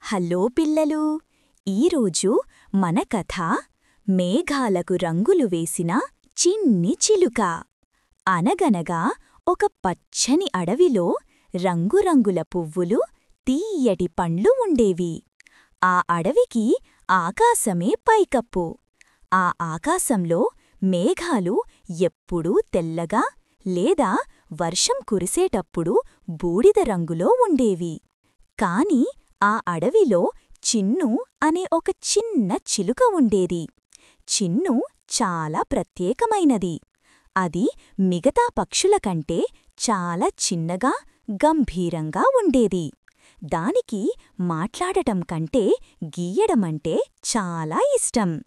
Hello పిల్లలు, ఈరోజు మన కథ మేఘాలకు రంగులు వేసిన చిన్ని చిలుక. అనగనగా ఒక పచ్చని అడవిలో రంగురంగుల పువ్వులు, తీయటి పండ్లు ఉండేవి. ఆ అడవికి ఆకాశమే పైకప్పు. ఆ ఆకాశంలో మేఘాలు ఎప్పుడూ తెల్లగా లేదా వర్షం కురిసేటప్పుడు బూడిద రంగులో ఉండేవి. కాని ఆ అడవిలో చిన్ను అనే ఒక చిన్న చిలుక ఉండేది. చిన్ను చాలా ప్రత్యేకమైనది. అది మిగతా పక్షుల కంటే చాలా చిన్నగా, గంభీరంగా ఉండేది. దానికి మాట్లాడటం కంటే గీయడమంటే చాలా ఇష్టం.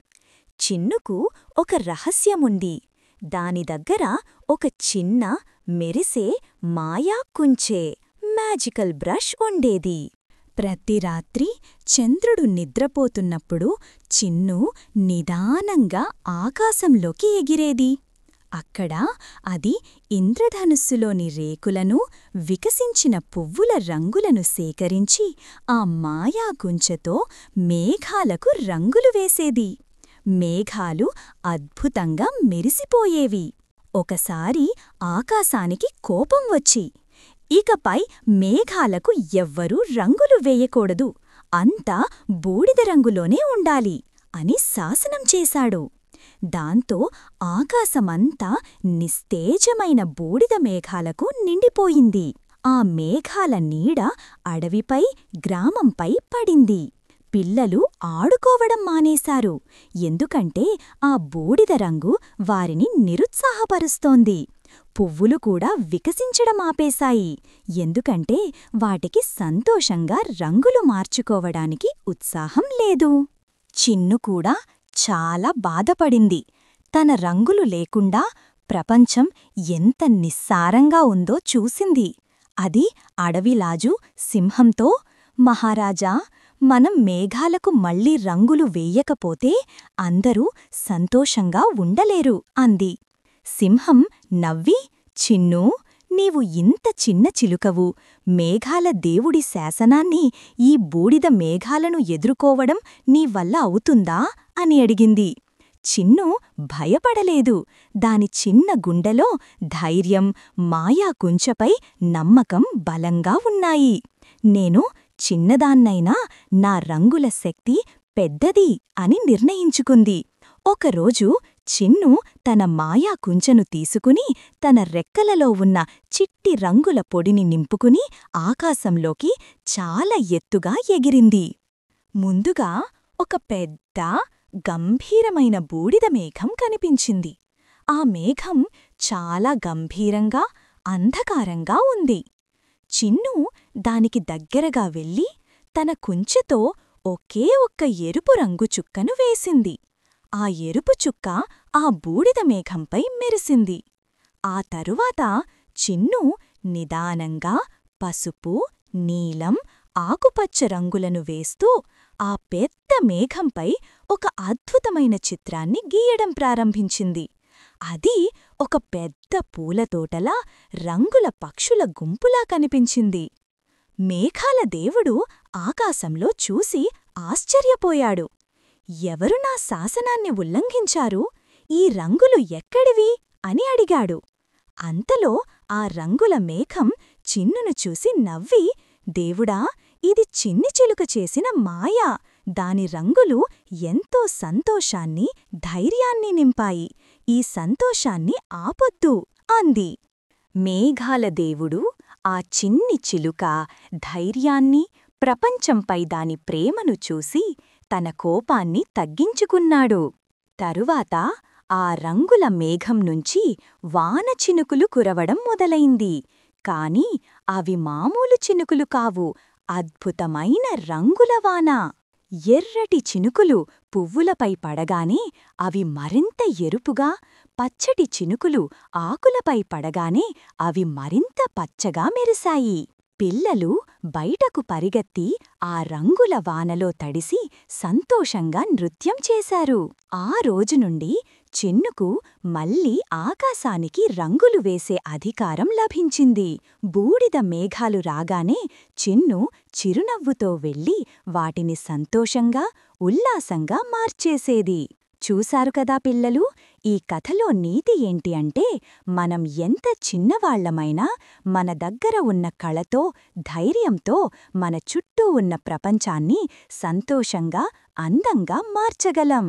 చిన్నుకు ఒక రహస్యముంది. దాని దగ్గర ఒక చిన్న, మెరిసే మాయా కుంచే మ్యాజికల్ బ్రష్ ఉండేది. ప్రతి రాత్రి చంద్రుడు నిద్రపోతున్నప్పుడు చిన్ను నిదానంగా ఆకాశంలోకి ఎగిరేది. అక్కడ అది ఇంద్రధనుస్సులోని రేకులను, వికసించిన పువ్వుల రంగులను సేకరించి ఆ మాయాకుంచెతో మేఘాలకు రంగులు వేసేది. మేఘాలు అద్భుతంగా మెరిసిపోయేవి. ఒకసారి ఆకాశానికి కోపం వచ్చి, ఇకపై మేఘాలకు ఎవ్వరూ రంగులు వేయకూడదు, అంతా బూడిద రంగులోనే ఉండాలి అని శాసనం చేశాడు. దాంతో ఆకాశమంతా నిస్తేజమైన బూడిద మేఘాలకు నిండిపోయింది. ఆ మేఘాల నీడ అడవిపై, గ్రామంపై పడింది. పిల్లలు ఆడుకోవడం మానేశారు. ఎందుకంటే ఆ బూడిద రంగు వారిని నిరుత్సాహపరుస్తోంది. పువ్వులు కూడా వికసించడం ఆపేశాయి. ఎందుకంటే వాటికి సంతోషంగా రంగులు మార్చుకోవడానికి ఉత్సాహం లేదు. చిన్ను కూడా చాలా బాధపడింది. తన రంగులు లేకుండా ప్రపంచం ఎంత నిస్సారంగా ఉందో చూసింది. అది అడవిలాజు సింహంతో, మహారాజా, మనం మేఘాలకు మళ్లీ రంగులు వేయకపోతే అందరూ సంతోషంగా ఉండలేరు అంది. సింహం నవ్వి, చిన్నూ, నీవు ఇంత చిన్న చిలుకవు, మేఘాల దేవుడి శాసనాన్ని, ఈ బూడిద మేఘాలను ఎదుర్కోవడం నీ వల్ల అవుతుందా అని అడిగింది. చిన్ను భయపడలేదు. దాని చిన్న గుండెలో ధైర్యం, మాయాకుంచెపై నమ్మకం బలంగా ఉన్నాయి. నేను చిన్నదాన్నైనా నా రంగుల శక్తి పెద్దది అని నిర్ణయించుకుంది. ఒకరోజు చిన్ను తన మాయాకుంచెను తీసుకుని తన రెక్కలలో ఉన్న చిట్టి రంగుల పొడిని నింపుకుని ఆకాశంలోకి చాలా ఎత్తుగా ఎగిరింది. ముందుగా ఒక పెద్ద, గంభీరమైన బూడిద మేఘం కనిపించింది. ఆ మేఘం చాలా గంభీరంగా, అంధకారంగా ఉంది. చిన్ను దానికి దగ్గరగా వెళ్ళి తన కుంచెతో ఒకే ఒక్క ఎరుపు రంగు చుక్కను వేసింది. ఆ ఎరుపు చుక్క ఆ బూడిద మేఘంపై మెరిసింది. ఆ తరువాత చిన్ను నిదానంగా పసుపు, నీలం, ఆకుపచ్చ రంగులను వేస్తూ ఆ పెద్ద మేఘంపై ఒక అద్భుతమైన చిత్రాన్ని గీయడం ప్రారంభించింది. అది ఒక పెద్ద పూలతోటలా, రంగుల పక్షుల గుంపులా కనిపించింది. మేఘాల దేవుడు ఆకాశంలో చూసి ఆశ్చర్యపోయాడు. ఎవరు నా శాసనాన్ని ఉల్లంఘించారు? ఈ రంగులు ఎక్కడివి అని అడిగాడు. అంతలో ఆ రంగుల మేఘం చిన్నును చూసి నవ్వి, దేవుడా, ఇది చిన్ని చిలుక చేసిన మాయ. దాని రంగులు ఎంతో సంతోషాన్ని, ధైర్యాన్ని నింపాయి. ఈ సంతోషాన్ని ఆపొద్దు అంది. మేఘాల దేవుడు ఆ చిన్ని చిలుక ధైర్యాన్ని, ప్రపంచంపై దాని ప్రేమను చూసి తన కోపాన్ని తగ్గించుకున్నాడు. తరువాత ఆ రంగుల మేఘం నుంచి వాన చినుకులు కురవడం మొదలైంది. కాని అవి మామూలు చినుకులు కావు, అద్భుతమైన రంగుల వాన. ఎర్రటి చినుకులు పువ్వులపై పడగానే అవి మరింత ఎరుపుగా, పచ్చటి చినుకులు ఆకులపై పడగానే అవి మరింత పచ్చగా మెరిశాయి. పిల్లలు బయటకు పరిగెత్తి ఆ రంగుల వానలో తడిసి సంతోషంగా నృత్యం చేశారు. ఆ రోజునుండి చిన్నుకు మళ్ళీ ఆకాశానికి రంగులు వేసే అధికారం లభించింది. బూడిద మేఘాలు రాగానే చిన్ను చిరునవ్వుతో వెళ్ళి వాటిని సంతోషంగా, ఉల్లాసంగా మార్చేసేది. చూశారు కదా పిల్లలు, ఈ కథలో నీతి ఏంటి అంటే, మనం ఎంత చిన్నవాళ్లమైనా మన దగ్గర ఉన్న కళతో, ధైర్యంతో మన చుట్టూ ఉన్న ప్రపంచాన్ని సంతోషంగా, అందంగా మార్చగలం.